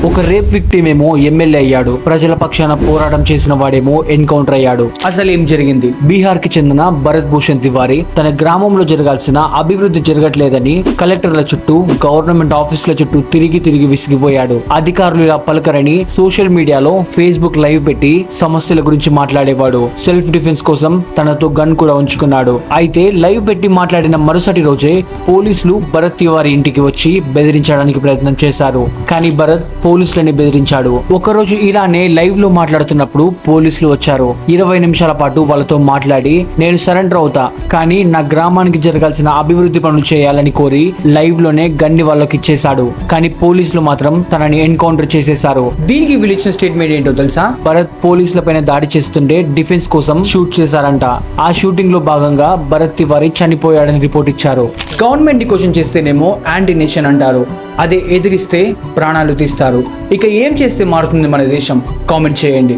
ఒక rape victim ఏమో MLA అయ్యాడు, ప్రజల పక్షాన పోరాటం చేసిన వాడేమో ఎన్కౌంటర్ అయ్యాడు. అసలు ఏం జరిగింది? బీహార్ కి చెందిన భరత్ భూషణ్ తివారీ తన గ్రామంలో జరగాల్సిన అభివృద్ధి జరగట్లేదని కలెక్టర్ల చుట్టూ, గవర్నమెంట్ ఆఫీసుల చుట్టూ తిరిగి విసిగిపోయాడు. అధికారులు ఇలా పలకరని సోషల్ మీడియాలో ఫేస్బుక్ లైవ్ పెట్టి సమస్యల గురించి మాట్లాడేవాడు. సెల్ఫ్ డిఫెన్స్ కోసం తనతో గన్ కూడా ఉంచుకున్నాడు. అయితే లైవ్ పెట్టి మాట్లాడిన మరుసటి రోజే పోలీసులు భరత్ తివారీ ఇంటికి వచ్చి బెదిరించడానికి ప్రయత్నం చేశారు. కానీ భరత్ పోలీసులని బెదిరించాడు. ఒకరోజు ఇలానే లైవ్ లో మాట్లాడుతున్నప్పుడు పోలీసులు వచ్చారు. 20 నిమిషాల పాటు వాళ్ళతో మాట్లాడి నేను సరెండర్ అవుతా, కానీ నా గ్రామానికి జరగాల్సిన అభివృద్ధి పనులు చేయాలని కోరి లైవ్ లోనే గన్ని వాళ్ళకి ఇచ్చేశాడు. కానీ పోలీసులు మాత్రం తనని ఎన్కౌంటర్ చేసేశారు. దీనికి వీళ్ళు ఇచ్చిన స్టేట్మెంట్ ఏంటో తెలుసా? భరత్ పోలీసుల పైన దాడి చేస్తుంటే డిఫెన్స్ కోసం షూట్ చేశారంట. ఆ షూటింగ్ లో భాగంగా భరత్ తివారీ చనిపోయాడని రిపోర్ట్ ఇచ్చారు. గవర్నమెంట్ ని క్వశ్చన్ చేస్తేనేమో యాంటీ నేషన్ అంటారు, అదే ఎదిరిస్తే ప్రాణాలు తీస్తారు. ఇక ఏం చేస్తే మారుతుంది మన దేశం? కామెంట్ చేయండి.